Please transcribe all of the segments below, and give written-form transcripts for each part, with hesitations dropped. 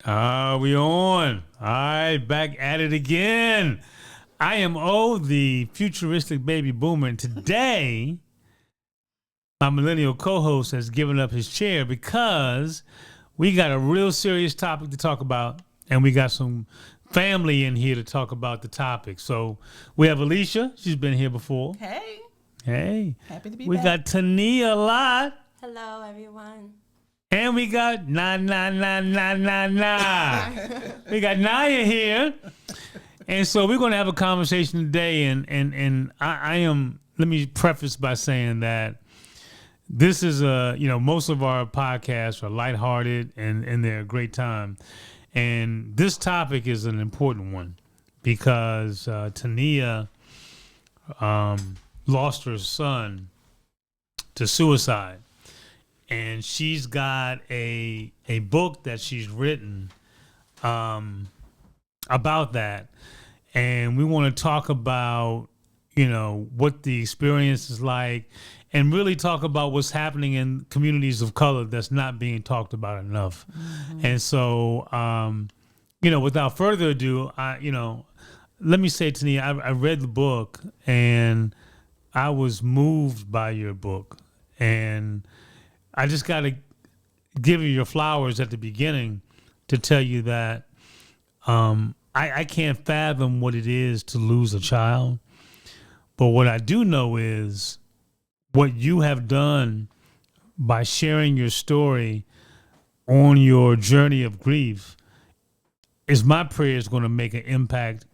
We on. All right, back at it again. I am the futuristic baby boomer, and today my millennial co-host has given up his chair because we got a real serious topic to talk about, and we got some family in here to talk about the topic. So we have Alicia. She's been here before. Hey. Hey. Happy to be we back. We got Tonia Lott. Hello, everyone. And we got We got Naya here. And so we're going to have a conversation today. And I am, let me preface by saying that this is most of our podcasts are lighthearted and they're a great time. And this topic is an important one because Tonia lost her son to suicide. And she's got a book that she's written about that. And we want to talk about, what the experience is like and really talk about what's happening in communities of color that's not being talked about enough. Mm-hmm. And so, without further ado, let me say, Tania, I read the book and I was moved by your book. And I just got to give you your flowers at the beginning to tell you that I can't fathom what it is to lose a child. But what I do know is what you have done by sharing your story on your journey of grief is my prayer is going to make an impact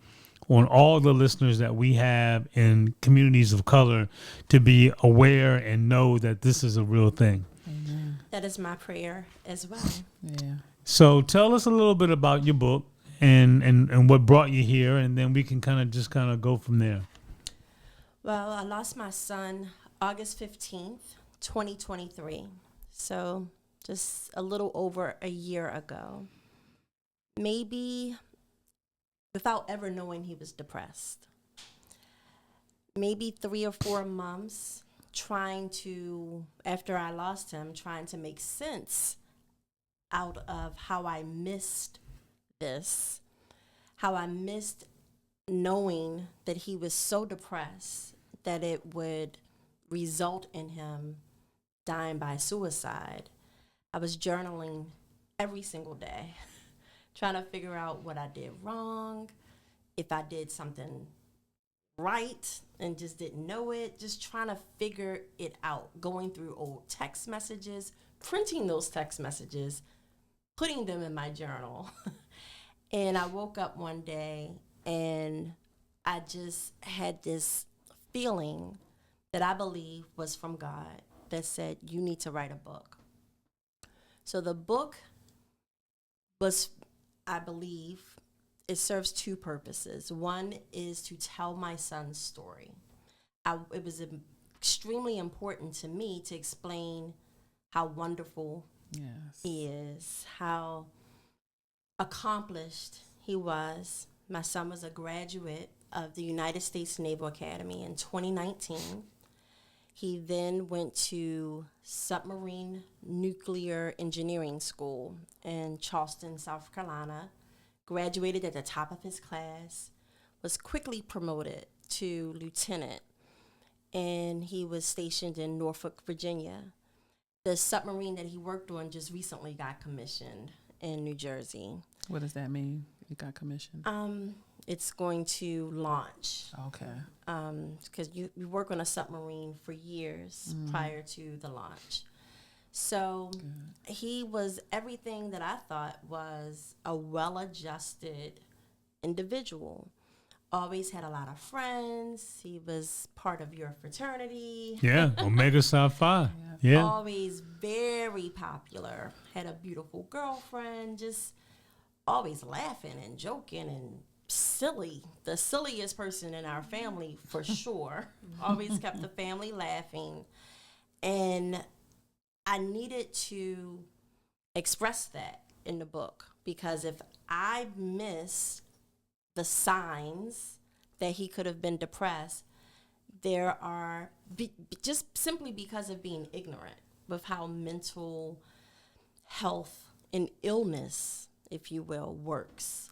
on all the listeners that we have in communities of color to be aware and know that this is a real thing. Amen. That is my prayer as well. Yeah. So tell us a little bit about your book and what brought you here, and then we can kind of go from there. Well, I lost my son August 15th, 2023. So just a little over a year ago. Maybe without ever knowing he was depressed. Maybe 3 or 4 months after I lost him, trying to make sense out of how I missed this, how I missed knowing that he was so depressed that it would result in him dying by suicide. I was journaling every single day, trying to figure out what I did wrong, if I did something right and just didn't know it, just trying to figure it out, going through old text messages, printing those text messages, putting them in my journal. And I woke up one day and I just had this feeling that I believe was from God that said, you need to write a book. So the book was, I believe, it serves 2 purposes. One is to tell my son's story. It was extremely important to me to explain how wonderful he is, how accomplished he was. My son was a graduate of the United States Naval Academy in 2019. He then went to submarine nuclear engineering school in Charleston, South Carolina, graduated at the top of his class, was quickly promoted to lieutenant, and he was stationed in Norfolk, Virginia. The submarine that he worked on just recently got commissioned in New Jersey. What does that mean? It got commissioned? It's going to launch. Okay. Because you work on a submarine for years prior to the launch. So he was everything that I thought was a well-adjusted individual. Always had a lot of friends. He was part of your fraternity. Yeah, Omega Psi Phi. Yeah. Always very popular. Had a beautiful girlfriend. Just always laughing and joking and silly. The silliest person in our family for sure. Always kept the family laughing. And I needed to express that in the book because if I missed the signs that he could have been depressed, there are, just simply because of being ignorant with how mental health and illness if you will, works.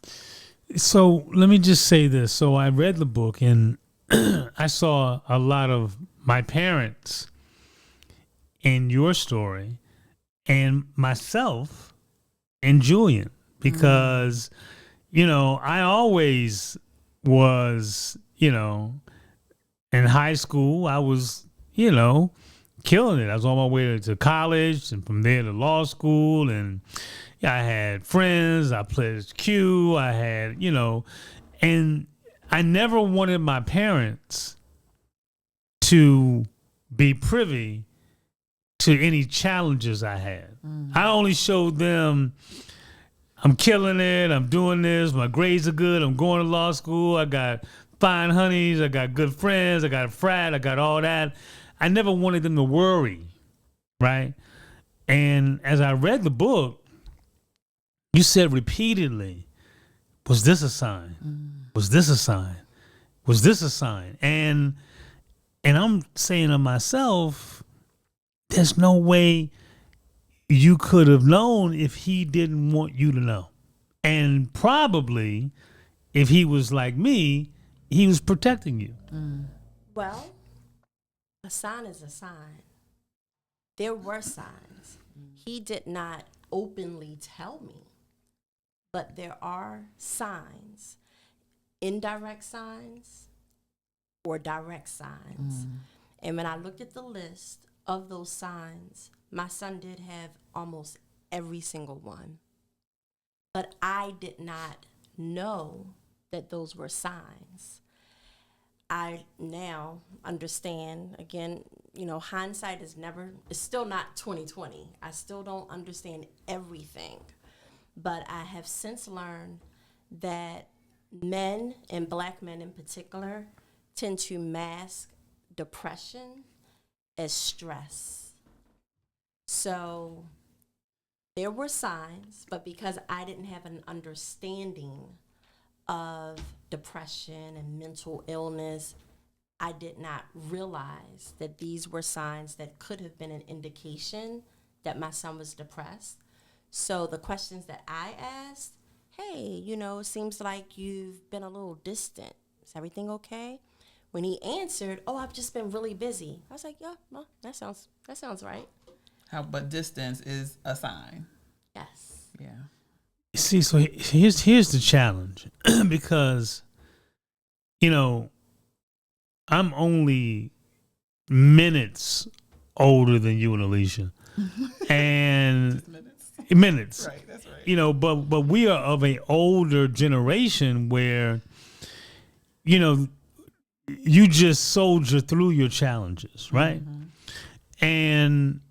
So let me just say this. So I read the book and I saw a lot of my parents in your story and myself and Julian because, I always was, in high school, I was, killing it. I was on my way to college and from there to law school. And I had friends. I played Q. I had, and I never wanted my parents to be privy to any challenges I had. I only showed them I'm killing it. I'm doing this. My grades are good. I'm going to law school. I got fine honeys. I got good friends. I got a frat. I got all that. I never wanted them to worry, right? And as I read the book, you said repeatedly, was this a sign? Was this a sign? Was this a sign? And I'm saying to myself, there's no way you could have known if he didn't want you to know. And probably if he was like me, he was protecting you. Well, a sign is a sign. There were signs. He did not openly tell me, but there are signs, indirect signs or direct signs. And when I looked at the list of those signs, my son did have almost every single one. But I did not know that those were signs. I now understand, again, hindsight is still not 2020. I still don't understand everything. But I have since learned that men, and black men in particular, tend to mask depression as stress. So there were signs, but because I didn't have an understanding of depression and mental illness, I did not realize that these were signs that could have been an indication that my son was depressed. So the questions that I asked, hey, it seems like you've been a little distant. Is everything okay? When he answered, oh, I've just been really busy. I was like, yeah, well, that sounds right. But distance is a sign. Yes. Yeah. See, so here's the challenge because, I'm only minutes older than you and Alicia. And minutes. Right, that's right. But we are of an older generation where, you just soldier through your challenges, right? And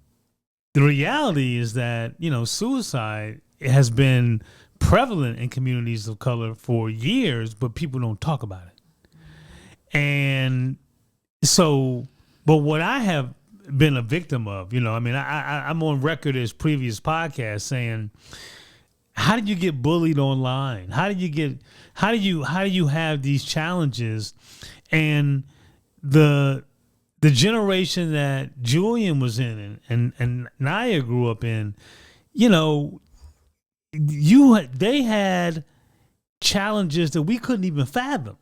the reality is that, suicide has been prevalent in communities of color for years, but people don't talk about it. And so, but what I have been a victim of, I'm on record as previous podcasts saying, how did you get bullied online? How do you have these challenges? And the generation that Julian was in and Naya grew up in, they had challenges that we couldn't even fathom,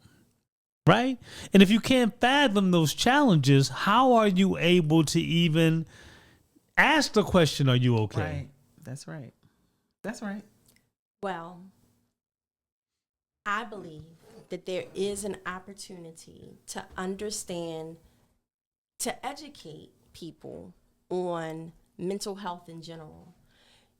right? And if you can't fathom those challenges, how are you able to even ask the question, are you okay? Right. That's right. That's right. Well, I believe that there is an opportunity to understand, to educate people on mental health in general.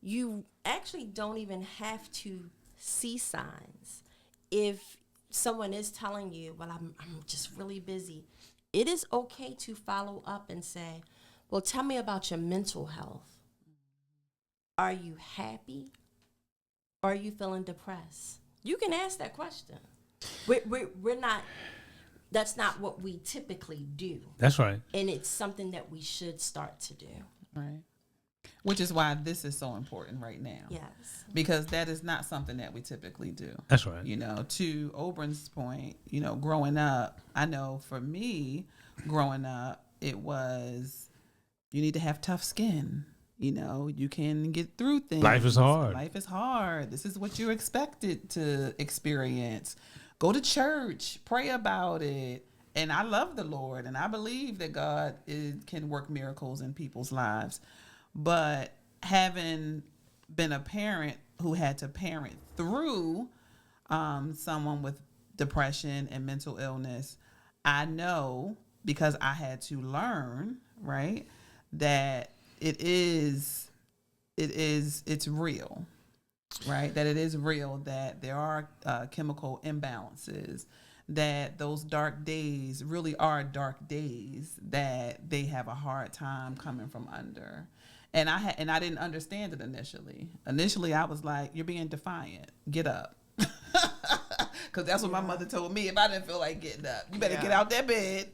You actually don't even have to see signs. If someone is telling you, well, I'm just really busy, it is okay to follow up and say, well, tell me about your mental health. Are you happy? Or are you feeling depressed? You can ask that question. We're not, that's not what we typically do. That's right. And it's something that we should start to do. Right. Which is why this is so important right now. Yes. Because that is not something that we typically do. That's right. To Obrin's point, growing up, I know for me, growing up, it was, you need to have tough skin. You can get through things. Life is hard. Life is hard. This is what you're expected to experience. Go to church, pray about it. And I love the Lord, and I believe that God can work miracles in people's lives. But having been a parent who had to parent through someone with depression and mental illness, I know, because I had to learn, right, that it's real, right? That it is real, that there are chemical imbalances, that those dark days really are dark days that they have a hard time coming from under. And I didn't understand it initially. Initially, I was like, you're being defiant. Get up. Because that's what my mother told me. If I didn't feel like getting up, you better get out that bed,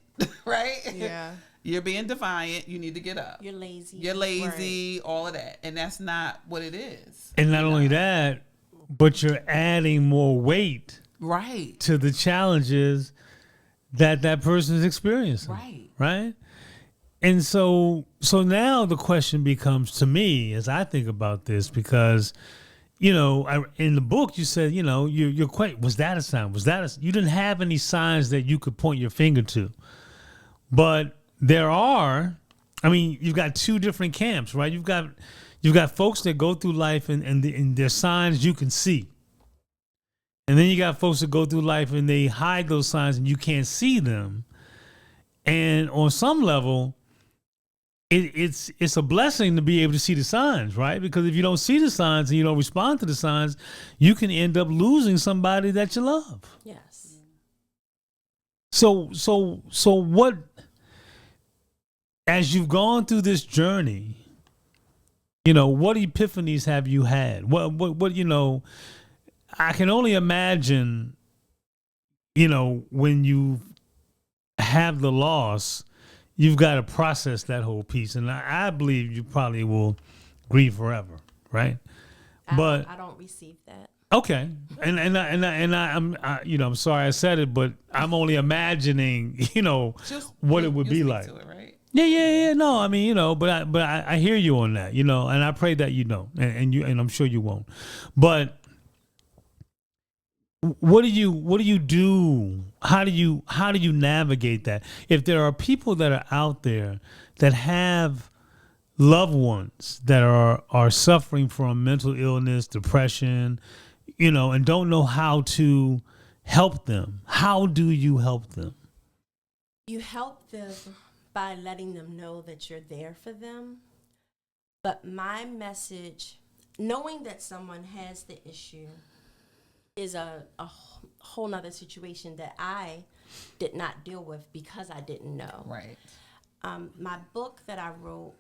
right? Yeah. You're being defiant. You need to get up. You're lazy. You're lazy, all of that. And that's not what it is. And not only that, but you're adding more weight Right. to the challenges that person is experiencing. Right. Right? And so now the question becomes, to me, as I think about this, because, in the book you said, you're quite, was that a sign? You didn't have any signs that you could point your finger to. But there are, you've got two different camps, right? You've got folks that go through life and there's signs you can see. And then you got folks that go through life and they hide those signs and you can't see them. And on some level, it's a blessing to be able to see the signs, right? Because if you don't see the signs and you don't respond to the signs, you can end up losing somebody that you love. Yes. So what, as you've gone through this journey, what epiphanies have you had? What I can only imagine, when you have the loss, you've got to process that whole piece. And I believe you probably will grieve forever, right? I don't receive that. Okay. I'm sorry I said it, but I'm only imagining, what it would be like. To it, right? Yeah. No, but I hear you on that, and I pray that you don't, and I'm sure you won't. But what do you do? How do you navigate that? If there are people that are out there that have loved ones that are suffering from mental illness, depression, and don't know how to help them, how do you help them? You help them by letting them know that you're there for them. But my message, knowing that someone has the issue, is a whole nother situation that I did not deal with because I didn't know. Right. My book that I wrote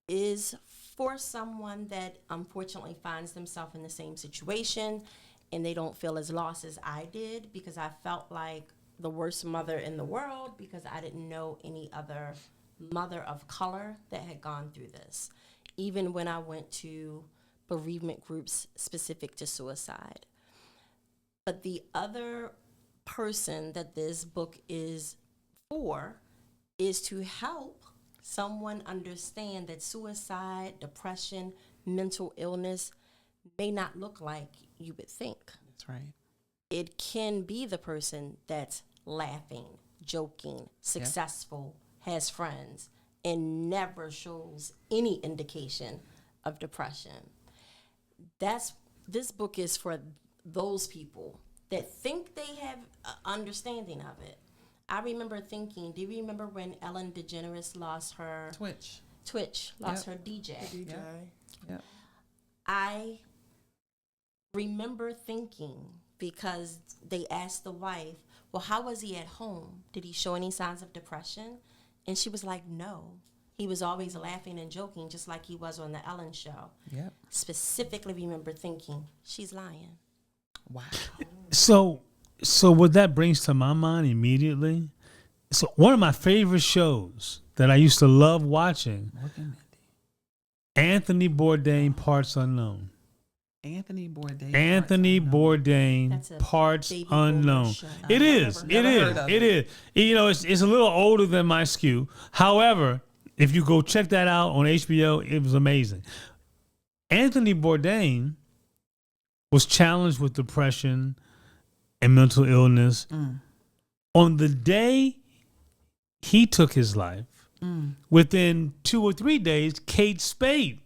is for someone that unfortunately finds themselves in the same situation and they don't feel as lost as I did, because I felt like the worst mother in the world because I didn't know any other mother of color that had gone through this. Even when I went to bereavement groups specific to suicide. But the other person that this book is for is to help someone understand that suicide, depression, mental illness may not look like you would think. That's right. It can be the person that's laughing, joking, successful, has friends, and never shows any indication of depression. This book is for those people that think they have an understanding of it. I remember thinking, do you remember when Ellen DeGeneres lost her Twitch lost her DJ? Yep. I remember thinking, because they asked the wife, well, how was he at home? Did he show any signs of depression? And she was like, no. He was always laughing and joking, just like he was on the Ellen show. Yep. Specifically remember thinking, she's lying. Wow. So what that brings to my mind immediately, so one of my favorite shows that I used to love watching, Anthony Bourdain, Parts Unknown. Anthony Bourdain, Parts Unknown. It is. It's a little older than my However, If you go check that out on HBO, it was amazing. Anthony Bourdain was challenged with depression and mental illness. On the day he took his life, within 2 or 3 days, Kate Spade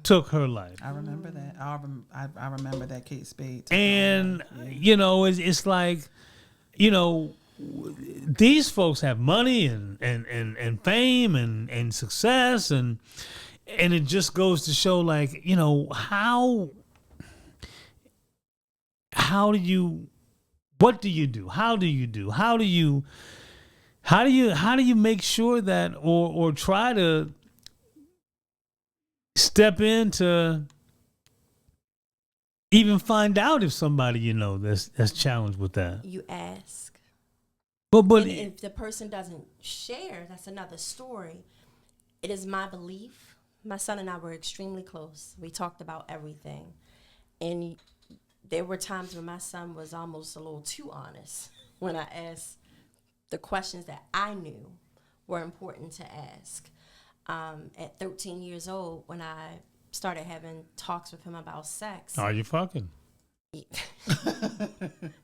took her life. I remember that. I remember that Kate Spade. And, you know, it's like, you know, these folks have money and fame and success. And it just goes to show, like, you know, what do you do? How do you make sure that or try to step in to even find out if somebody, you know, that's challenged with that? You ask. But and if the person doesn't share, that's another story. It is my belief. My son and I were extremely close. We talked about everything. And there were times when my son was almost a little too honest when I asked the questions that I knew were important to ask. At 13 years old, when I started having talks with him about sex. Are you fucking?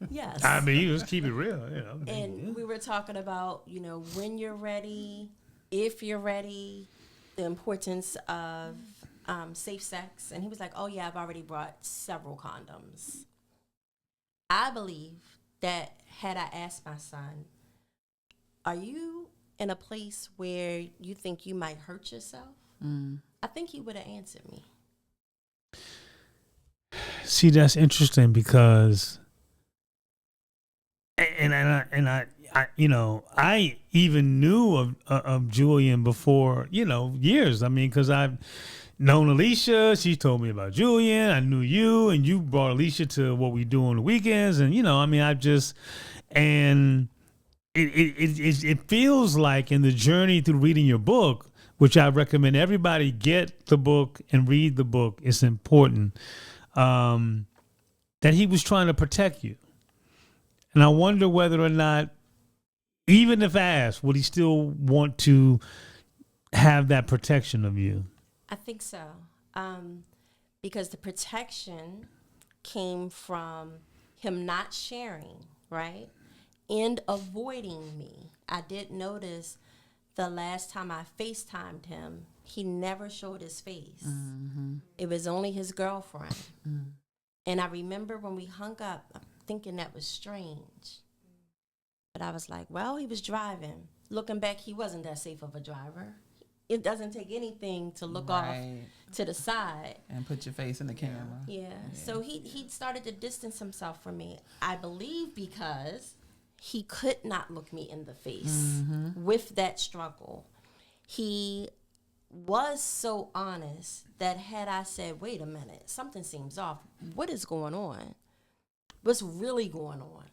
Yes. I mean, you just keep it real, you know. And we were talking about, you know, when you're ready, if you're ready, the importance of safe sex. And he was like, oh, yeah, I've already brought several condoms. I believe that had I asked my son, are you in a place where you think you might hurt yourself? I think he would have answered me. See, that's interesting because, and I you know, I even knew of Julian before, you know, years. I mean, because I've known Alicia. She told me about Julian. I knew you, and you brought Alicia to what we do on the weekends. And, you know, I mean, it feels like in the journey through reading your book, which I recommend everybody get the book and read the book. It's important. That he was trying to protect you. And I wonder whether or not, even if asked, would he still want to have that protection of you? I think so. Because the protection came from him not sharing, right? And avoiding me. I did notice the last time I FaceTimed him, he never showed his face. It was only his girlfriend. And I remember when we hung up, thinking that was strange. But I was like, well, he was driving. Looking back, he wasn't that safe of a driver. It doesn't take anything to look off to the side. And put your face in the camera. Yeah. So he started to distance himself from me, I believe, because he could not look me in the face with that struggle. He was so honest that had I said, wait a minute, something seems off. What is going on? What's really going on?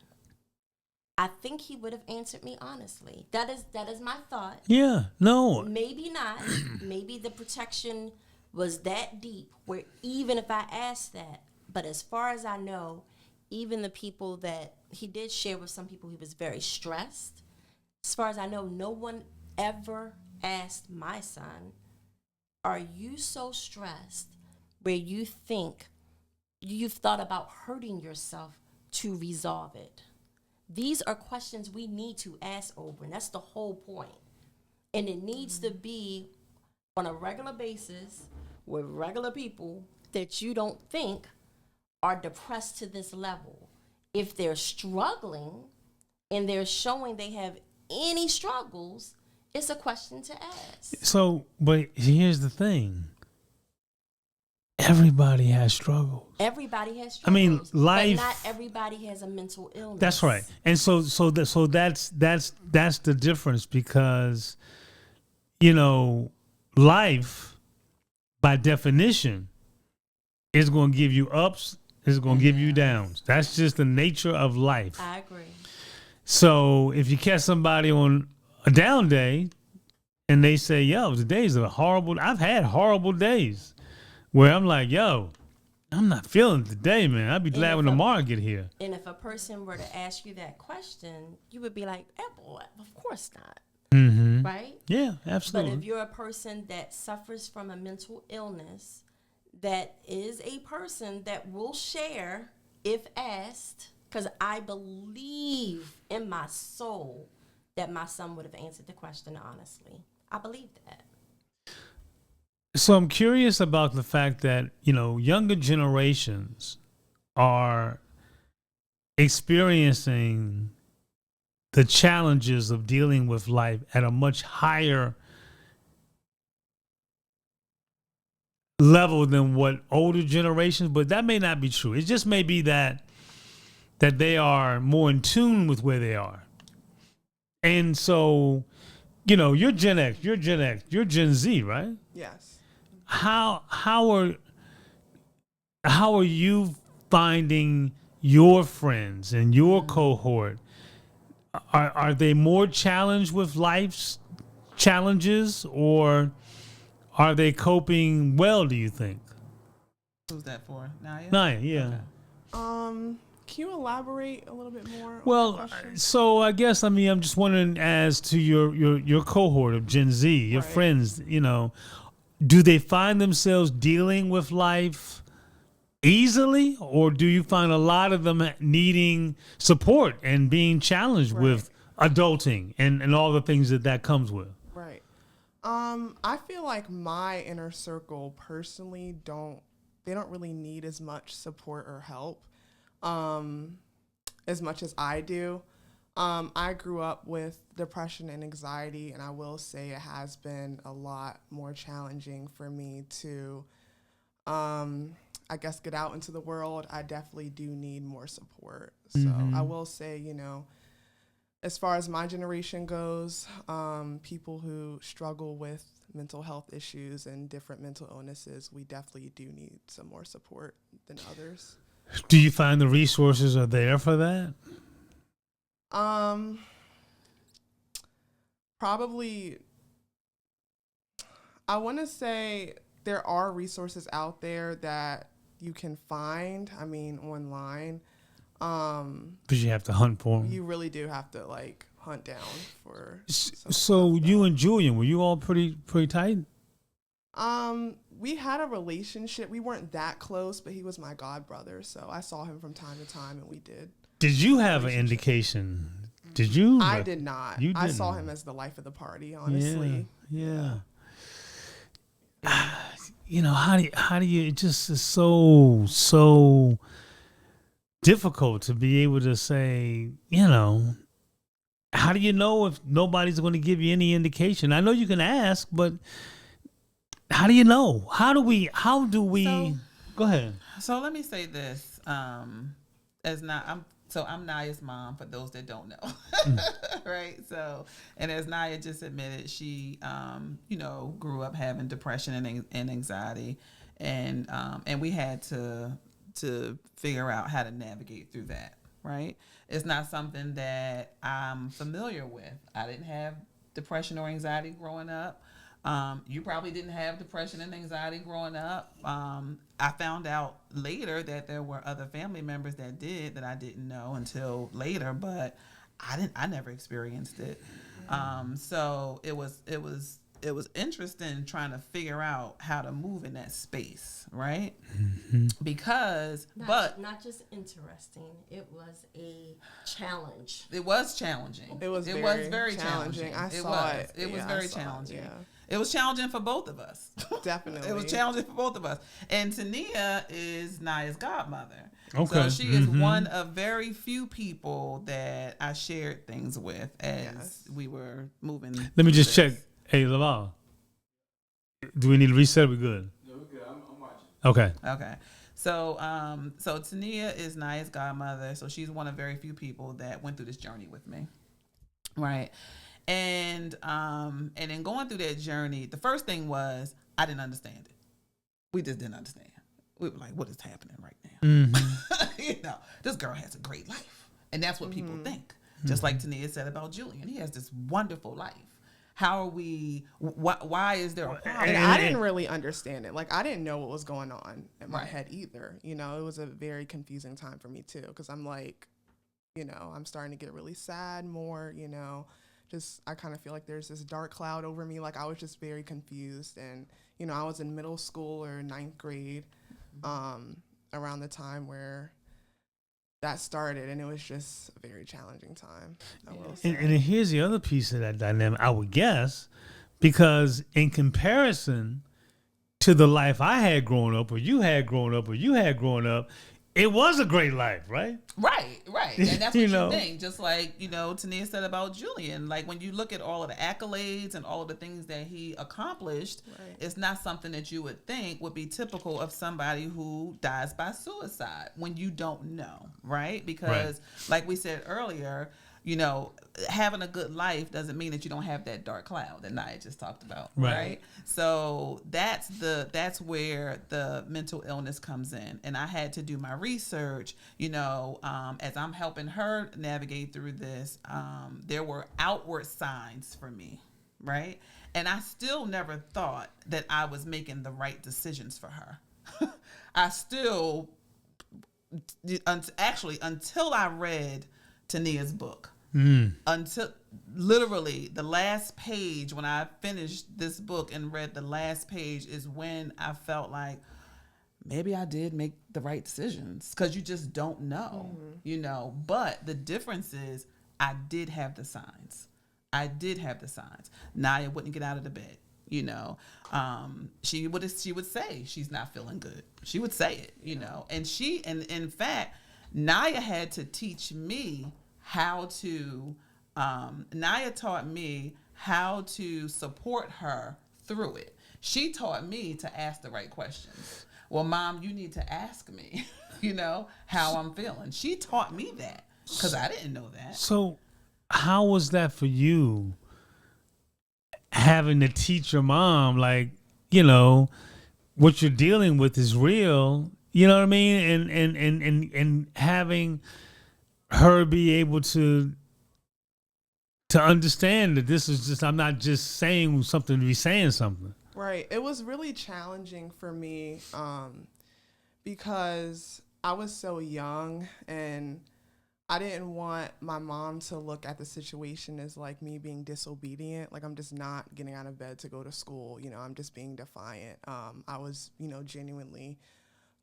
I think he would have answered me honestly. That is my thought. Yeah, no. Maybe not. Maybe the protection was that deep where even if I asked that, but as far as I know, even the people that he did share with some people, he was very stressed. As far as I know, no one ever asked my son, are you so stressed where you think you've thought about hurting yourself to resolve it? These are questions we need to ask over, and that's the whole point. And it needs to be on a regular basis with regular people that you don't think are depressed to this level. If they're struggling and they're showing they have any struggles, it's a question to ask. So, but here's the thing. Everybody has struggles. Everybody has struggles. I mean, life. But not everybody has a mental illness. That's right. And so that's the difference because, you know, life by definition is going to give you ups, it's going to give you downs. That's just the nature of life. I agree. So if you catch somebody on a down day and they say, yo, today's a horrible, I've had horrible days where I'm like, yo, I'm not feeling it today, man. I'd be glad when tomorrow get here. And if a person were to ask you that question, you would be like, of course not. Mm-hmm. right? Yeah, But absolutely. if you're a person that suffers from a mental illness, that is a person that will share if asked, because I believe in my soul that my son would have answered the question honestly. I believe that. So I'm curious about the fact that, younger generations are experiencing the challenges of dealing with life at a much higher level than what older generations, but that may not be true. It just may be that they are more in tune with where they are. And so, you're Gen X, you're Gen X, you're Gen Z, right? Yes. How are you finding your friends and your cohort? Are they more challenged with life's challenges, or are they coping well, do you think? Who's that for? Naya? Naya, yeah. Okay. Can you elaborate a little bit more on Well, that question? so I guess I'm just wondering, as to your cohort of Gen Z, your Right. friends, do they find themselves dealing with life easily, or do you find a lot of them needing support and being challenged with adulting and all the things that comes with? Right. I feel like my inner circle personally don't really need as much support or help as much as I do. I grew up with depression and anxiety, and I will say it has been a lot more challenging for me to, I guess, get out into the world. I definitely do need more support. So I will say, as far as my generation goes, people who struggle with mental health issues and different mental illnesses, we definitely do need some more support than others. Do you find the resources are there for that? Probably, I want to say there are resources out there that you can find, online. Because you have to hunt for them. You really do have to hunt down for some So stuff, you though. and Julian, were you all pretty tight? We had a relationship. We weren't that close, but he was my god brother, so I saw him from time to time, and we did. Did you have an indication? Did you? I did not. You I saw didn't. him as the life of the party, honestly. Yeah. How do you? It just is so difficult to be able to say. How do you know if nobody's going to give you any indication? I know you can ask, but how do you know? How do we? Go ahead. So let me say this. I'm Naya's mom, for those that don't know. Right? So, and as Naya just admitted, she grew up having depression and anxiety, and we had to figure out how to navigate through that, right? It's not something that I'm familiar with. I didn't have depression or anxiety growing up. You probably didn't have depression and anxiety growing up. I found out later that there were other family members that did, that I didn't know until later, but I never experienced it. So it was interesting trying to figure out how to move in that space, right? Because not just interesting, it was a challenge. it was challenging. It was very challenging. I saw it. It was Yeah, very I saw it, challenging. yeah. It was challenging for both of us. Definitely. It was challenging for both of us. And Tonia is Naya's godmother. Okay. So she is one of very few people that I shared things with as we were moving. Let me just through check. Hey, Laval, do we need to reset? We good? No, we're good. I'm watching. Okay. Okay. So so Tonia is Naya's godmother. So she's one of very few people that went through this journey with me. Right. And in going through that journey, the first thing was I didn't understand it. We just didn't understand. We were like, what is happening right now? This girl has a great life. And that's what people think. Just like Tonia said about Julian. He has this wonderful life. How are we, why is there a problem? And I didn't really understand it. I didn't know what was going on in my head either. It was a very confusing time for me too. Because I'm I'm starting to get really sad more, I kind of feel like there's this dark cloud over me. Like I was just very confused. And, you know, I was in middle school or ninth grade around the time where that started, and it was just a very challenging time. I will say. And here's the other piece of that dynamic, I would guess, because in comparison to the life I had growing up, or you had growing up, or you had growing up, it was a great life, right? Right. And that's what know. you think. Just like, you know, Tonia said about Julian. Like, when you look at all of the accolades and all of the things that he accomplished, it's not something that you would think would be typical of somebody who dies by suicide when you don't know, right? Because, like we said earlier, you know, having a good life doesn't mean that you don't have that dark cloud that Nia just talked about, right? So that's where the mental illness comes in. And I had to do my research, you know, as I'm helping her navigate through this, there were outward signs for me, right? And I still never thought that I was making the right decisions for her. I still, actually, until I read Tonia's book, until literally the last page, when I finished this book and read the last page, is when I felt like maybe I did make the right decisions, because you just don't know, you know. But the difference is I did have the signs. Nia wouldn't get out of the bed. You know, she would say she's not feeling good. She would say it, you know, and in fact, Nia had to teach me how to, Nia taught me how to support her through it. She taught me to ask the right questions. Well, Mom, you need to ask me, you know, how I'm feeling. She taught me that, because I didn't know that. So how was that for you, having to teach your mom, like, you know, what you're dealing with is real, you know what I mean? And having her be able to understand that this is just, I'm not just saying something to be saying something. Right. It was really challenging for me because I was so young, and I didn't want my mom to look at the situation as like me being disobedient. Like, I'm just not getting out of bed to go to school. You know, I'm just being defiant. I was, you know, genuinely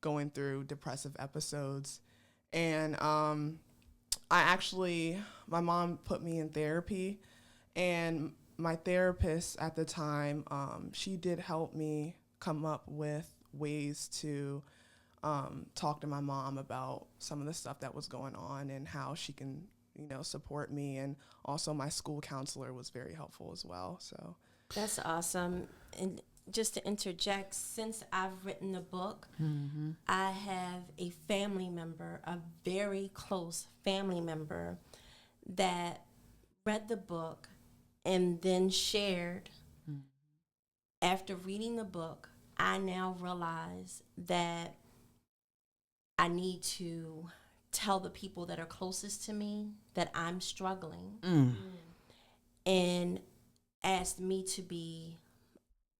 going through depressive episodes. And my mom put me in therapy, and my therapist at the time, she did help me come up with ways to talk to my mom about some of the stuff that was going on and how she can, you know, support me. And also my school counselor was very helpful as well. So that's awesome. And just to interject, since I've written the book, I have a family member, a very close family member, that read the book and then shared. After reading the book, I now realize that I need to tell the people that are closest to me that I'm struggling, and asked me to be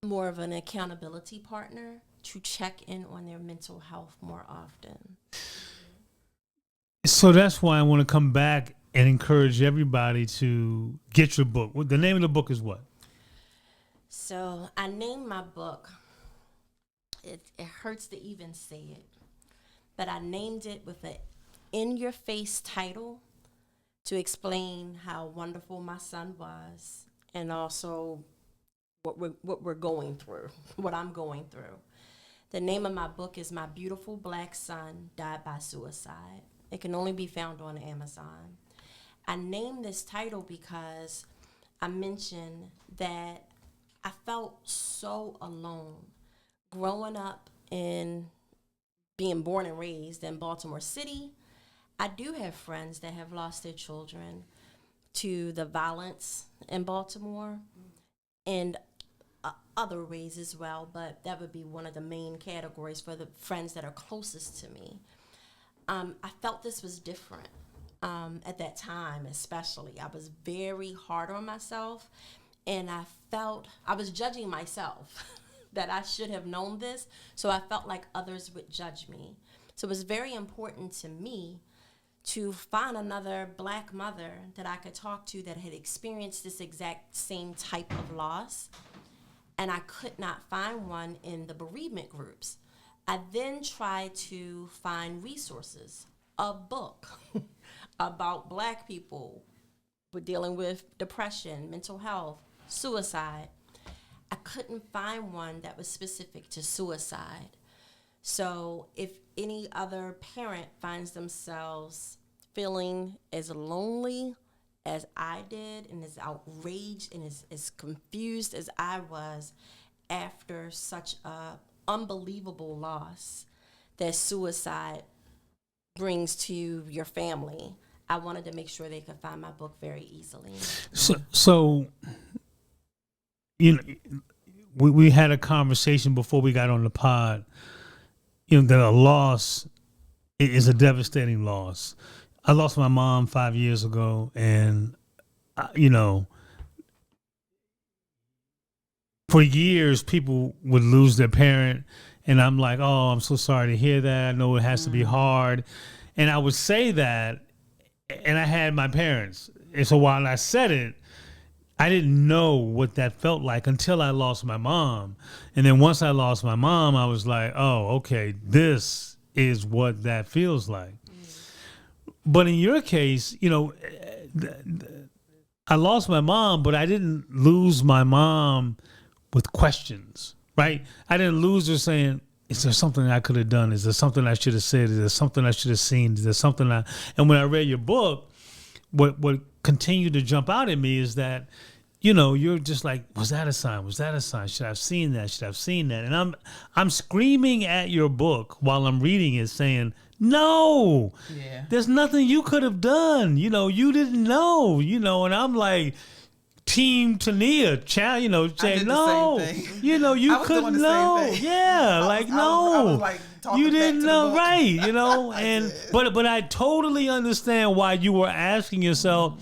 more of an accountability partner to check in on their mental health more often. So that's why I want to come back and encourage everybody to get your book. The name of the book is what? So I named my book, it hurts to even say it, but I named it with an in-your-face title to explain how wonderful my son was, and also what we're going through, what I'm going through. The name of my book is My Beautiful Black Son Died by Suicide. It can only be found on Amazon. I named this title because I mentioned that I felt so alone growing up and being born and raised in Baltimore City. I do have friends that have lost their children to the violence in Baltimore and other ways as well, but that would be one of the main categories for the friends that are closest to me. I felt this was different at that time, especially. I was very hard on myself, and I felt I was judging myself that I should have known this, so I felt like others would judge me. So it was very important to me to find another Black mother that I could talk to that had experienced this exact same type of loss. And I could not find one in the bereavement groups. I then tried to find resources, a book about Black people with dealing with depression, mental health, suicide. I couldn't find one that was specific to suicide. So if any other parent finds themselves feeling as lonely as I did and as outraged and as confused as I was after such a unbelievable loss that suicide brings to your family, I wanted to make sure they could find my book very easily. So you know, we had a conversation before we got on the pod, you know, that a loss is a devastating loss. I lost my mom 5 years ago, and, you know, for years, people would lose their parent, and I'm like, oh, I'm so sorry to hear that. I know it has to be hard. And I would say that, and I had my parents. And so while I said it, I didn't know what that felt like until I lost my mom. And then once I lost my mom, I was like, oh, okay, this is what that feels like. But in your case, you know, I lost my mom, but I didn't lose my mom with questions, right? I didn't lose her saying, is there something I could have done? Is there something I should have said? Is there something I should have seen? Is there something and when I read your book, what continued to jump out at me is that, you know, you're just like, was that a sign? Was that a sign? Should I have seen that? Should I have seen that? And I'm screaming at your book while I'm reading it saying, no, there's nothing you could have done. You know, you didn't know, you know, and I'm like, Team Tonia, you know, say no. You know, you couldn't know. Yeah, like no. I was like you didn't know, right? You know, and but I totally understand why you were asking yourself.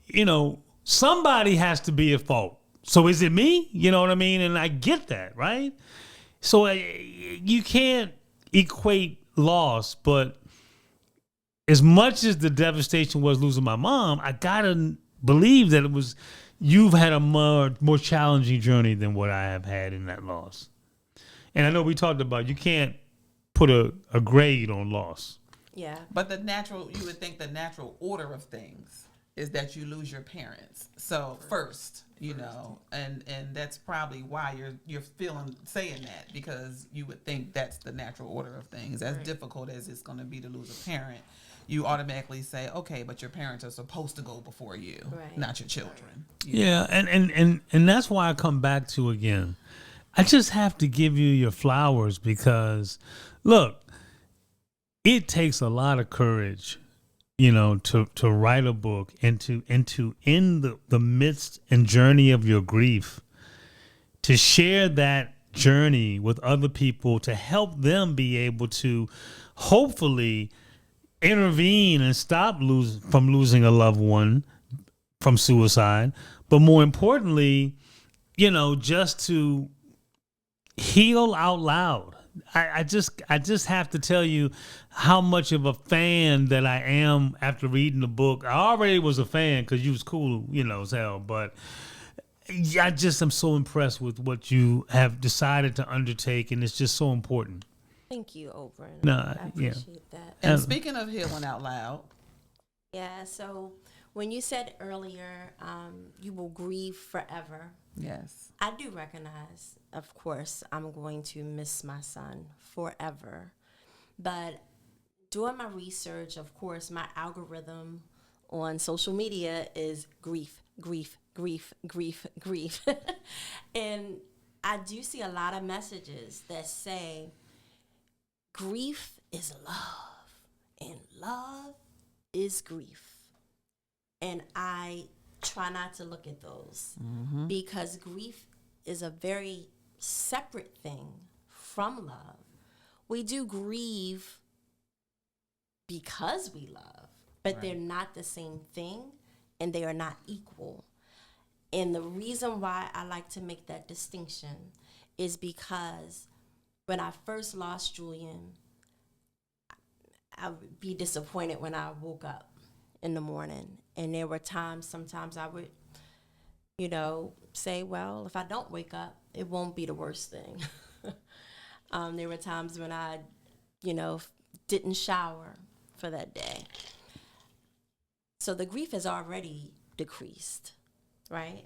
You know, somebody has to be at fault. So is it me? You know what I mean? And I get that, right? So you can't equate loss, but as much as the devastation was losing my mom, I gotta believe that you've had a more challenging journey than what I have had in that loss. And I know we talked about you can't put a grade on loss. Yeah. But you would think the natural order of things is that you lose your parents. So first, you know, and that's probably why you're saying that, because you would think that's the natural order of things. As difficult as it's going to be to lose a parent, you automatically say, okay, but your parents are supposed to go before you, not your children. Yeah, and that's why I come back to, again, I just have to give you your flowers, because look, it takes a lot of courage, you know, to write a book and to in the midst and journey of your grief, to share that journey with other people, to help them be able to hopefully intervene and stop from losing a loved one from suicide, but more importantly, you know, just to heal out loud. I just have to tell you how much of a fan that I am after reading the book. I already was a fan because you was cool, you know, as hell, but I just am so impressed with what you have decided to undertake, and it's just so important. Thank you, Oprah. No, I appreciate that. And speaking of healing out loud. Yeah, so when you said earlier, you will grieve forever. Yes. I do recognize, of course, I'm going to miss my son forever. But doing my research, of course, my algorithm on social media is grief, grief, grief, grief, grief. And I do see a lot of messages that say, grief is love, and love is grief. And I try not to look at those because grief is a very separate thing from love. We do grieve because we love, but they're not the same thing, and they are not equal. And the reason why I like to make that distinction is because when I first lost Julian, I would be disappointed when I woke up in the morning. And there were times, sometimes I would, say, well, if I don't wake up, it won't be the worst thing. There were times when I, didn't shower for that day. So the grief has already decreased, right?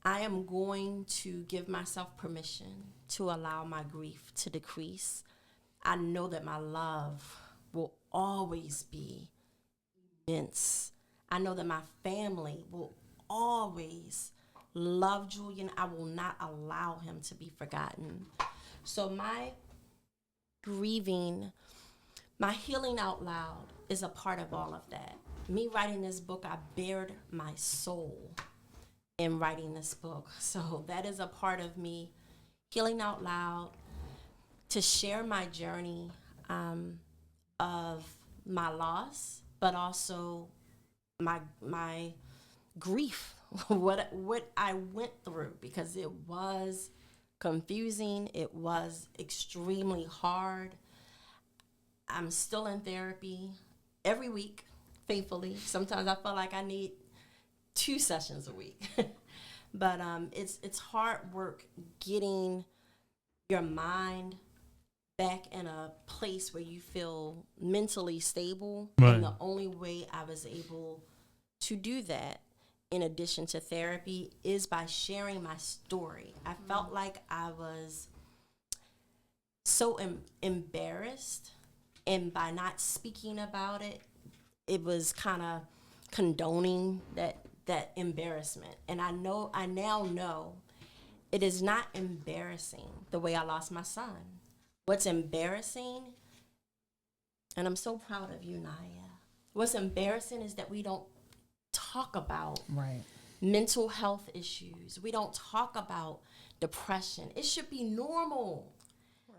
I am going to give myself permission to allow my grief to decrease. I know that my love will always be immense. I know that my family will always love Julian. I will not allow him to be forgotten. So my grieving, my healing out loud is a part of all of that. Me writing this book, I bared my soul in writing this book. So that is a part of me healing out loud, to share my journey of my loss, but also my grief, what I went through, because it was confusing. It was extremely hard. I'm still in therapy every week, faithfully. Sometimes I feel like I need 2 sessions a week. But it's hard work getting your mind back in a place where you feel mentally stable. Right. And the only way I was able to do that, in addition to therapy, is by sharing my story. I felt like I was so embarrassed, and by not speaking about it, it was kind of condoning that embarrassment. And I now know it is not embarrassing the way I lost my son. What's embarrassing, and I'm so proud of you, Naya, what's embarrassing is that we don't talk about mental health issues. We don't talk about depression. It should be normal. Right.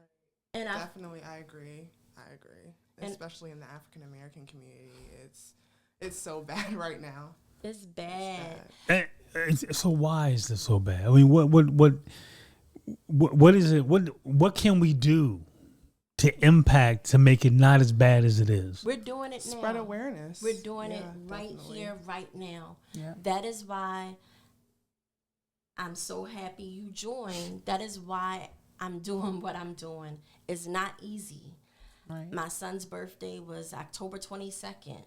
And Definitely, I agree. Especially in the African American community, it's so bad right now. It's bad. So why is this so bad? I mean, what is it? What can we do to impact to make it not as bad as it is? We're doing it now. Spread awareness. We're doing it right definitely. here, right now. Yeah. That is why I'm so happy you joined. That is why I'm doing what I'm doing. It's not easy. Right. My son's birthday was October 22nd.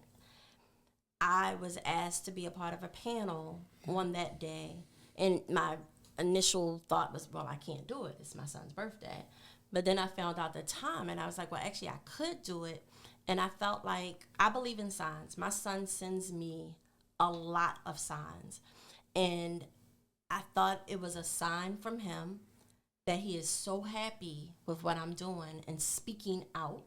I was asked to be a part of a panel on that day. And my initial thought was, well, I can't do it. It's my son's birthday. But then I found out the time, and I was like, well, actually, I could do it. And I felt like, I believe in signs. My son sends me a lot of signs. And I thought it was a sign from him that he is so happy with what I'm doing and speaking out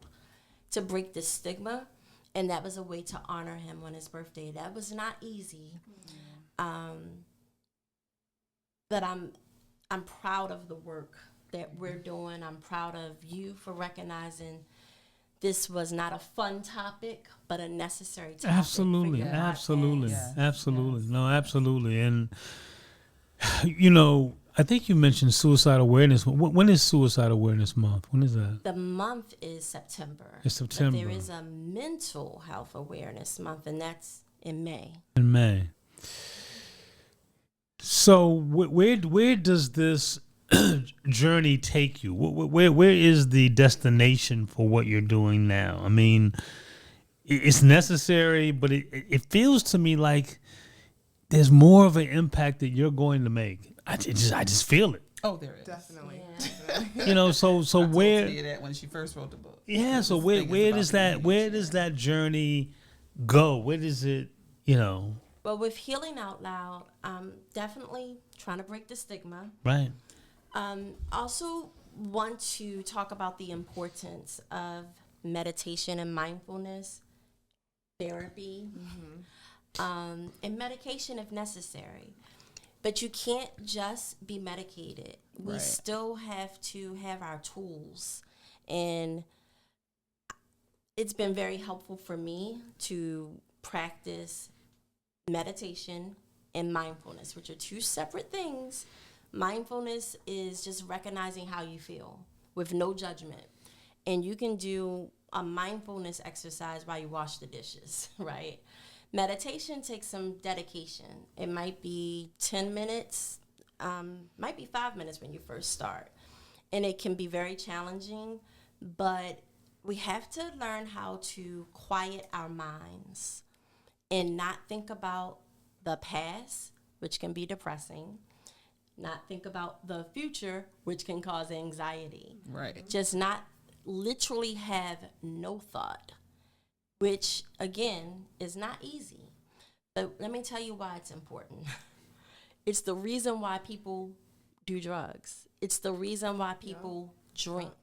to break the stigma. And that was a way to honor him on his birthday. That was not easy. But I'm proud of the work that we're doing. I'm proud of you for recognizing this was not a fun topic, but a necessary topic. Absolutely, for your absolutely, podcast. absolutely. No, absolutely. And I think you mentioned Suicide Awareness. When is Suicide Awareness Month? When is that? The month is September. It's September. But there is a Mental Health Awareness Month, and that's in May. In May. So where does this journey take you? Where is the destination for what you're doing now? I mean, it's necessary, but it feels to me like there's more of an impact that you're going to make. I just feel it. Oh, there is. Definitely. Yeah. Definitely. So I told where? Tia that when she first wrote the book. Yeah. So This where thing is where about does the that image, where does that journey go? Where does it? Well, with Healing Out Loud, definitely trying to break the stigma. Right. Also want to talk about the importance of meditation and mindfulness, therapy, and medication if necessary. But you can't just be medicated. We Right. still have to have our tools. And it's been very helpful for me to practice meditation and mindfulness, which are 2 separate things. Mindfulness is just recognizing how you feel with no judgment. And you can do a mindfulness exercise while you wash the dishes, right? Meditation takes some dedication. It might be 10 minutes, might be 5 minutes when you first start. And it can be very challenging, but we have to learn how to quiet our minds and not think about the past, which can be depressing, not think about the future, which can cause anxiety. Right. Just not literally have no thought, which, again, is not easy. But let me tell you why it's important. It's the reason why people do drugs. It's the reason why people drink.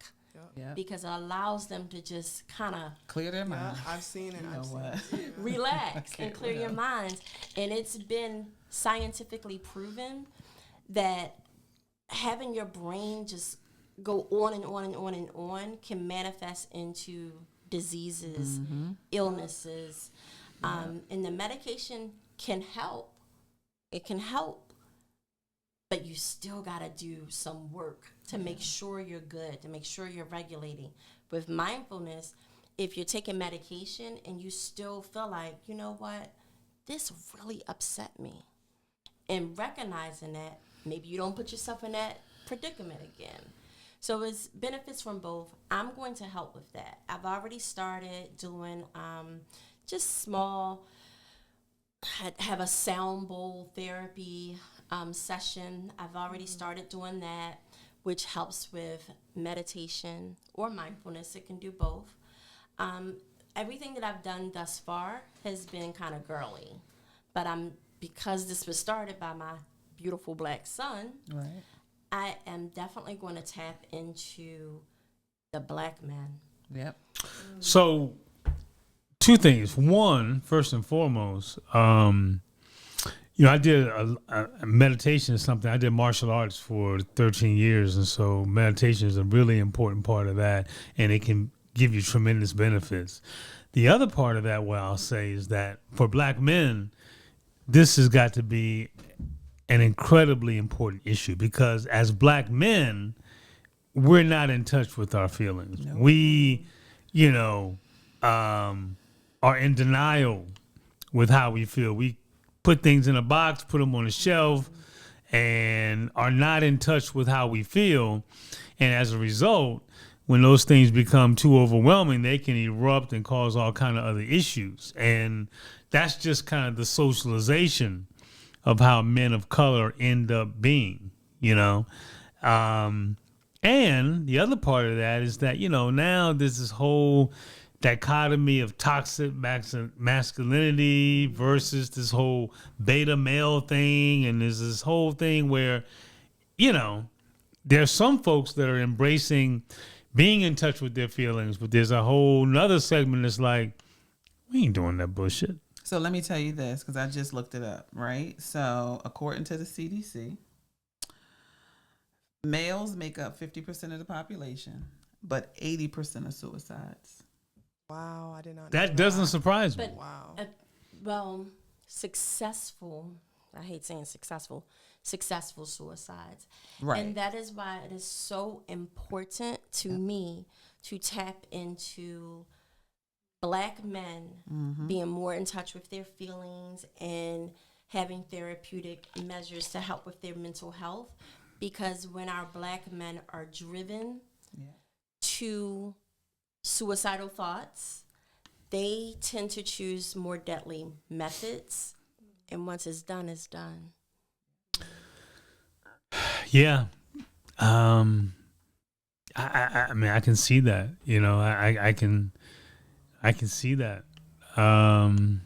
Yeah. Because it allows them to just kind of Clear their mind. I've seen it. You know what? relax and clear your minds. And it's been scientifically proven that having your brain just go on and on and on and on can manifest into diseases, illnesses. And the medication can help. It can help. But you still got to do some work to make sure you're good, to make sure you're regulating. With mindfulness, if you're taking medication and you still feel like, you know what, this really upset me, and recognizing that, maybe you don't put yourself in that predicament again. So it's benefits from both. I'm going to help with that. I've already started doing just small, have a sound bowl therapy session. I've already started doing that, which helps with meditation or mindfulness. It can do both. Everything that I've done thus far has been kind of girly, but because this was started by my beautiful black son, Right. I am definitely going to tap into the black man. Yep. So, two things. One, first and foremost, I did a meditation is something. I did martial arts for 13 years, and so meditation is a really important part of that, and it can give you tremendous benefits. The other part of that, what I'll say, is that for black men, this has got to be an incredibly important issue, because as black men, we're not in touch with our feelings. No. We, are in denial with how we feel. We put things in a box, put them on a shelf, and are not in touch with how we feel. And as a result, when those things become too overwhelming, they can erupt and cause all kind of other issues. And that's just kind of the socialization of how men of color end up being, And the other part of that is that, now there's this whole dichotomy of toxic masculinity versus this whole beta male thing. And there's this whole thing where, there's some folks that are embracing being in touch with their feelings, but there's a whole nother segment that's like, we ain't doing that bullshit. So let me tell you this, because I just looked it up, right? So according to the CDC, males make up 50% of the population, but 80% of suicides. Wow, I did not know That doesn't surprise me. But, Wow. successful, I hate saying successful suicides. Right. And that is why it is so important to me to tap into black men being more in touch with their feelings and having therapeutic measures to help with their mental health. Because when our black men are driven to suicidal thoughts, they tend to choose more deadly methods. And once it's done, it's done. Yeah. I mean, I can see that, I can see that. I'm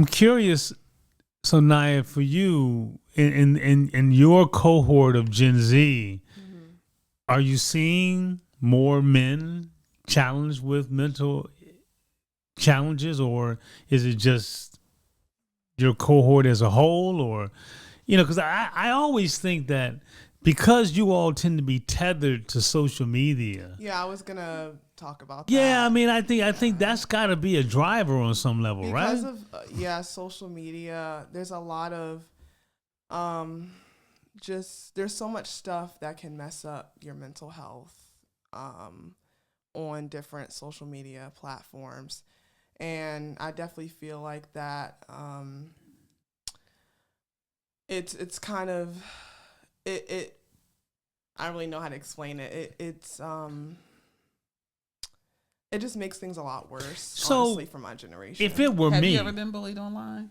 curious. So Naya, for you, in your cohort of Gen Z, are you seeing more men challenged with mental challenges, or is it just your cohort as a whole? Or, because I always think that because you all tend to be tethered to social media. Yeah, I was gonna talk about that. Yeah, I mean, I think that's got to be a driver on some level, because right? of social media. There's a lot of there's so much stuff that can mess up your mental health. on different social media platforms. And I definitely feel like that it's kind of it I don't really know how to explain it. It just makes things a lot worse, So, honestly, for my generation. If it were Have me, you ever been bullied online?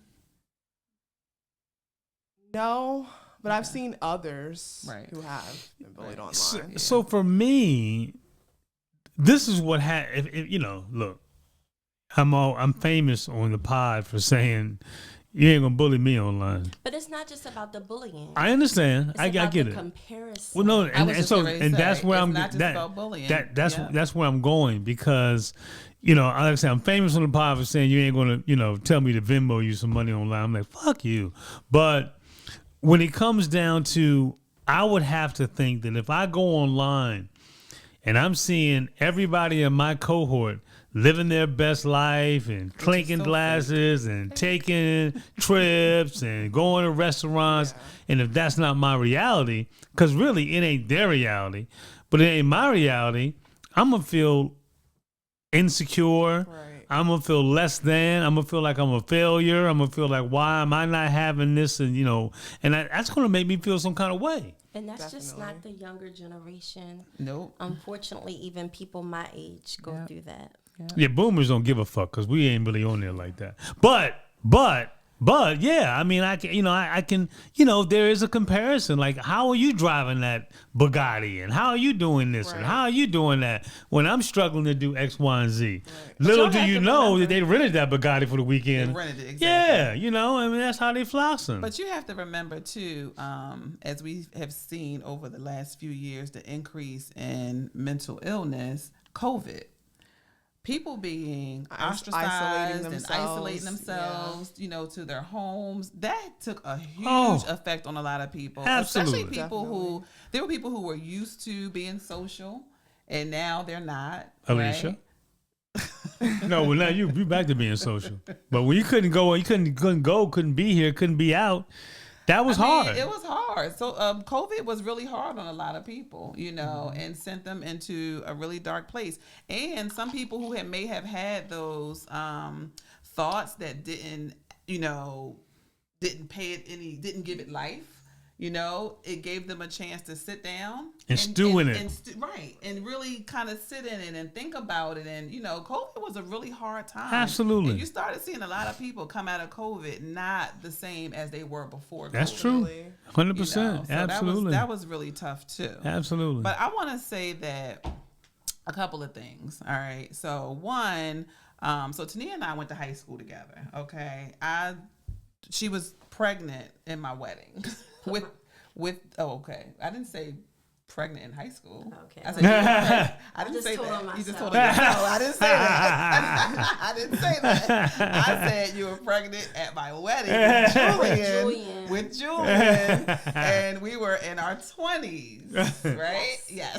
No, but I've seen others Right. who have been bullied online. so for me, this is what if look, I'm famous on the pod for saying you ain't gonna bully me online. But it's not just about the bullying. I understand. It's I about get the it. comparison. Well, no, I and, was and just so getting ready to and say, that's where it's I'm. not just about bullying. That's Yeah. that's where I'm going because, like I said, I'm famous on the pod for saying you ain't gonna, tell me to Venmo you some money online. I'm like, fuck you. But when it comes down to, I would have to think that if I go online and I'm seeing everybody in my cohort living their best life and clinking so glasses and taking trips and going to restaurants, and if that's not my reality, because really it ain't their reality, but it ain't my reality, I'm going to feel insecure. Right. I'm going to feel less than. I'm going to feel like I'm a failure. I'm going to feel like, why am I not having this? And, that's going to make me feel some kind of way. And that's just Definitely. not the younger generation. Nope. Unfortunately, even people my age go through that. Yeah, boomers don't give a fuck because we ain't really on there like that. But yeah, I mean, I can, there is a comparison. Like, how are you driving that Bugatti, and how are you doing this, and Right. how are you doing that? When I'm struggling to do X, Y, and Z. Right. Little y'all do have you to know remember- that they rented that Bugatti for the weekend. They rented it, exactly. Yeah, I mean, that's how they flossing. But you have to remember too, as we have seen over the last few years, the increase in mental illness, COVID. People being ostracized and isolating themselves, to their homes. That took a huge effect on a lot of people. Absolutely. Especially people there were people who were used to being social and now they're not. Alicia? Right? No, well, now you back to being social. But when you couldn't go, couldn't be here, couldn't be out. That was hard. It was hard. So COVID was really hard on a lot of people, and sent them into a really dark place. And some people who may have had those thoughts that didn't didn't give it life. It gave them a chance to sit down and stew in it. And really kind of sit in it and think about it. And, COVID was a really hard time. Absolutely. And you started seeing a lot of people come out of COVID not the same as they were before COVID. That's true. 100%. So Absolutely. That was really tough too. Absolutely. But I want to say that a couple of things. All right. So one, so Tonia and I went to high school together. Okay. She was pregnant in my wedding okay. I didn't say pregnant in high school. Okay. I said you were pregnant. I didn't just say told that. on You just myself. told her. No, I didn't say that. I didn't say that. I said you were pregnant at my wedding with Julian. And we were in our 20s, right? Yes.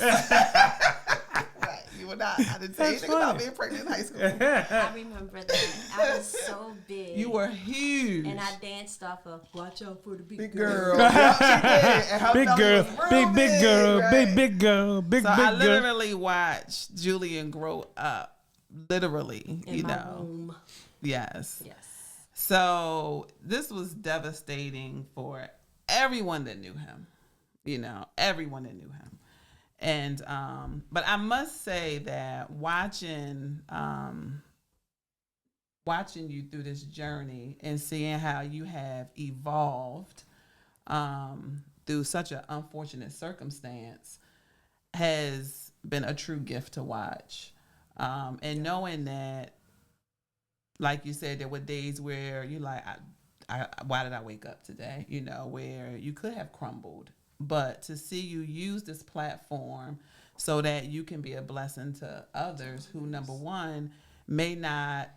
Right. You were not. I didn't say anything about being pregnant in high school. I remember that. I was so big. You were huge. And I danced off of "Watch Out for the Big girl. Girl." Yep, she did. And her Big belly girl, was real big girl, right? big girl, big So I girl. literally watched Julian grow up. Literally, In my womb. Yes. Yes. So this was devastating for everyone that knew him. Everyone that knew him. And but I must say that watching you through this journey and seeing how you have evolved through such an unfortunate circumstance has been a true gift to watch. And knowing that, like you said, there were days where you're like, why did I wake up today? Where you could have crumbled. But to see you use this platform so that you can be a blessing to others who, number one, may not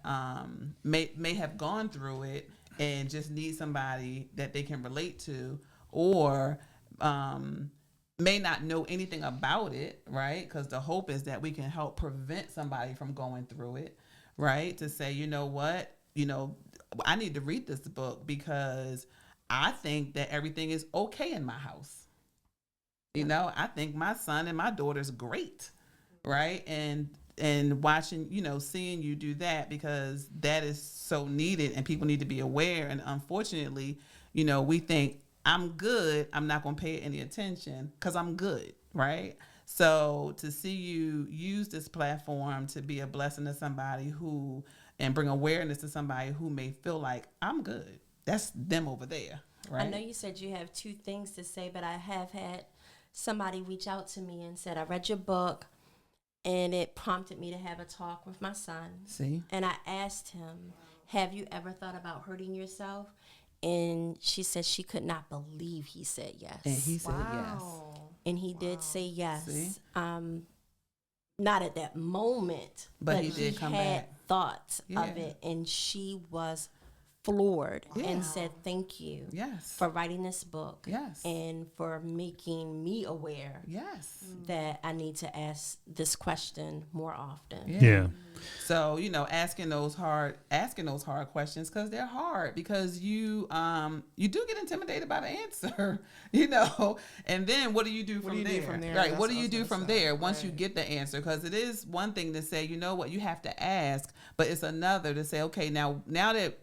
may have gone through it and just need somebody that they can relate to, or may not know anything about it, right? Because the hope is that we can help prevent somebody from going through it, right? To say, you know what, I need to read this book because I think that everything is okay in my house. I think my son and my daughter's great, right? And and watching, seeing you do that, because that is so needed and people need to be aware. And unfortunately, we think, I'm good, I'm not going to pay any attention because I'm good, right? So to see you use this platform to be a blessing to somebody and bring awareness to somebody who may feel like, I'm good, that's them over there, right? I know you said you have 2 things to say, but I have had somebody reach out to me and said, I read your book and it prompted me to have a talk with my son. See? And I asked him, have you ever thought about hurting yourself? And she said she could not believe he said yes. And he said yes. And he did say yes. See? Not at that moment, but he did come had back. Thoughts of it, and she was floored and said, thank you for writing this book and for making me aware that I need to ask this question more often. So asking those hard questions, because they're hard, because you do get intimidated by the answer, and then what do you do from there? Right, what do you do from there once you get the answer? Because it is one thing to say, what, you have to ask, but it's another to say, okay, now that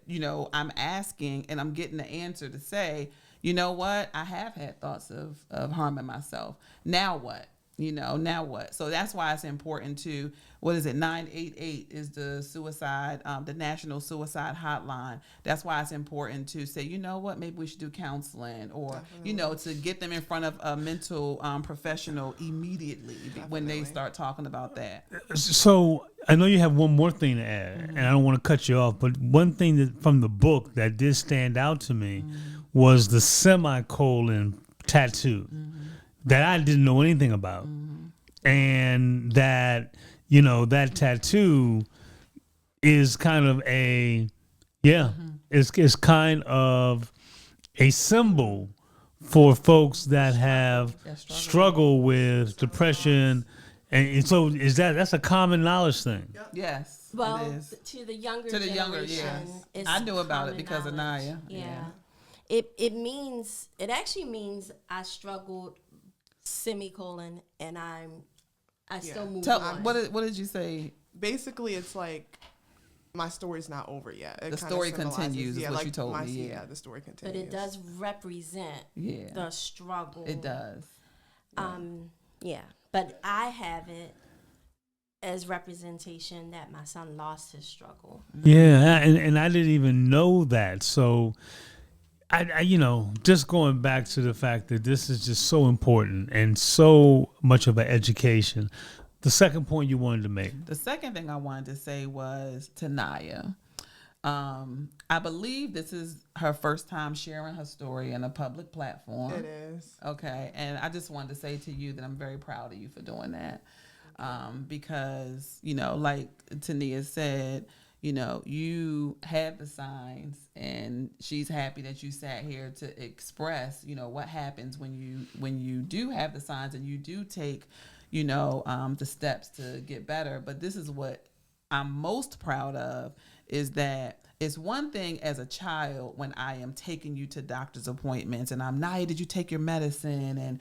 I'm asking and I'm getting the answer, to say, what, I have had thoughts of harming myself. Now what? Now what? So that's why it's important to, 988 is the National Suicide Hotline. That's why it's important to say, what, maybe we should do counseling, or, to get them in front of a mental professional immediately when they start talking about that. So I know you have one more thing to add, and I don't want to cut you off, but one thing that from the book that did stand out to me was the semicolon tattoo that I didn't know anything about. And that, that tattoo is kind of it's kind of a symbol for folks that have struggled with depression. And so that's a common knowledge thing. Yes. Well, it is. to the younger generation, it's I knew about it because of Naya. Yeah. It actually means I struggled, semicolon, and I still move on. What did you say? Basically, it's like my story's not over yet. The story continues, is what you told me. Yeah, the story continues. But it does represent the struggle. It does. But I have it as representation that my son lost his struggle. Yeah, and I didn't even know that. So I just going back to the fact that this is just so important and so much of an education. The second point you wanted to make. The second thing I wanted to say was to Naya. I believe this is her first time sharing her story in a public platform. It is. Okay. And I just wanted to say to you that I'm very proud of you for doing that. Because, like Tonia said, you have the signs, and she's happy that you sat here to express, what happens when you do have the signs and you do take, the steps to get better. But this is what I'm most proud of, is that it's one thing as a child when I am taking you to doctor's appointments and I'm, Naya, did you take your medicine? And,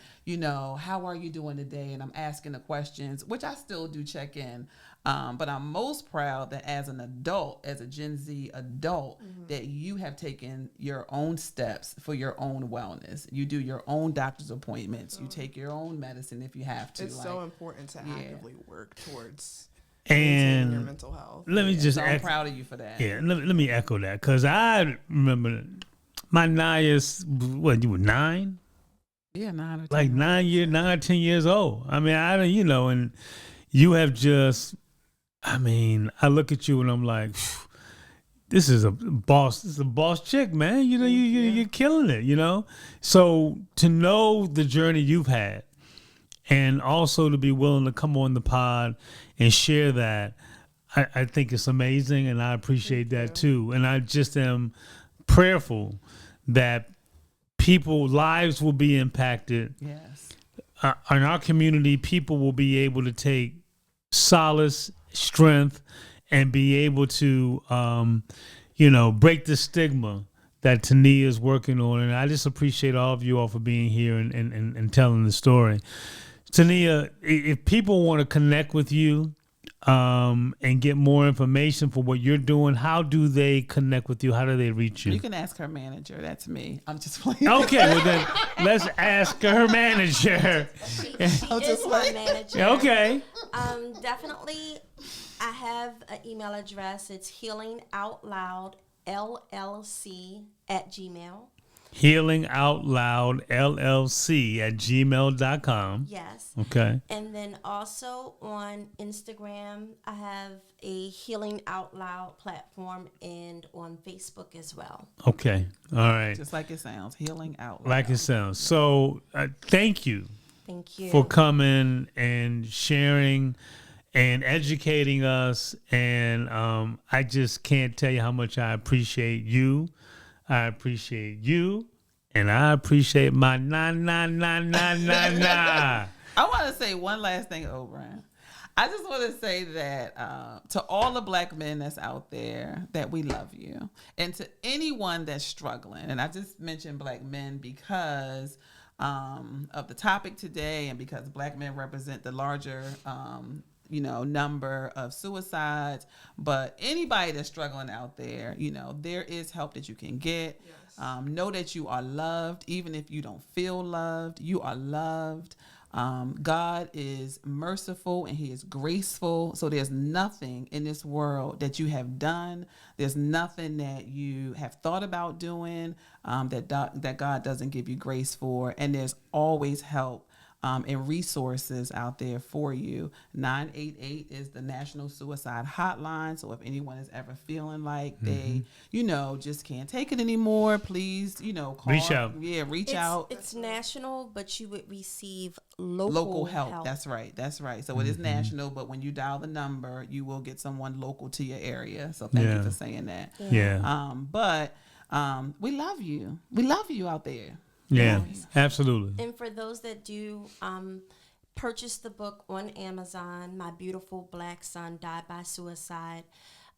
how are you doing today? And I'm asking the questions, which I still do check in. But I'm most proud that as an adult, as a Gen Z adult, that you have taken your own steps for your own wellness. You do your own doctor's appointments. You take your own medicine if you have to. It's so important to actively work towards and your mental health. Let me just I'm proud of you for that. Yeah, let me echo that, because I remember my Naya's, what, you were 9? Yeah, 9 or 10. Like 9 or 10 years old. I mean, and you have just, I look at you and I'm like, this is a boss chick, man. You're killing it, So to know the journey you've had, and also to be willing to come on the pod and share that, I think it's amazing, and I appreciate that too. And I just am prayerful that people's lives will be impacted. Yes. In our community, people will be able to take solace, strength, and be able to, break the stigma that Tonia is working on. And I just appreciate all of you all for being here and telling the story. Tonia, if people want to connect with you, and get more information for what you're doing, how do they connect with you? How do they reach you? You can ask her manager. That's me. I'm just playing. Okay, well then let's ask her manager. She is my manager. Okay. Definitely, I have an email address. It's healingoutloudllc@gmail. healingoutloudllc@gmail.com. Yes. Okay. And then also on Instagram, I have a Healing Out Loud platform, and on Facebook as well. Okay. All right. Just like it sounds, healing out. Like it sounds. So thank you Thank you. for coming and sharing and educating us. And I just can't tell you how much I appreciate you. I appreciate you. And I appreciate my na. I want to say one last thing, Oberon. I just want to say that to all the black men that's out there, that we love you. And to anyone that's struggling, and I just mentioned black men because of the topic today and because black men represent the larger number of suicides. But anybody that's struggling out there, there is help that you can get. Yes. Know that you are loved. Even if you don't feel loved, you are loved. God is merciful and he is graceful. So there's nothing in this world that you have done. There's nothing that you have thought about doing that God doesn't give you grace for. And there's always help and resources out there for you. 988 is the National Suicide Hotline. So if anyone is ever feeling like they, just can't take it anymore, please, call. Reach out. Yeah, reach out. It's national, but you would receive local help. That's right. So it is national, but when you dial the number, you will get someone local to your area. So thank you for saying that. Yeah. But we love you. We love you out there. Yeah, absolutely. And for those that do purchase the book on Amazon, My Beautiful Black Son Died by Suicide,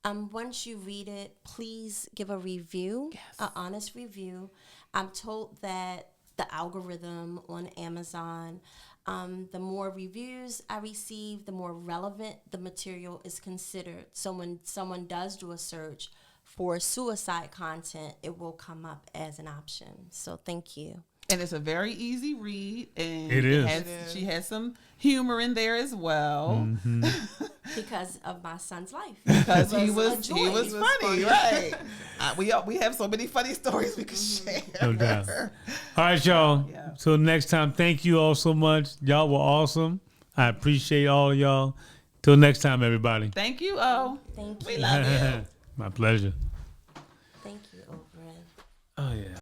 once you read it, please give a review, an honest review. I'm told that the algorithm on Amazon, the more reviews I receive, the more relevant the material is considered. So when someone does do a search for suicide content, it will come up as an option. So thank you. And it's a very easy read. And it is. She has some humor in there as well. Mm-hmm. Because of my son's life. Because he was funny, right? We have so many funny stories we could share. No doubt. All right, y'all. Yeah. Till next time, thank you all so much. Y'all were awesome. I appreciate all of y'all. Till next time, everybody. Thank you, Thank you. We love you. My pleasure. Thank you, Oberon. Oh, yeah.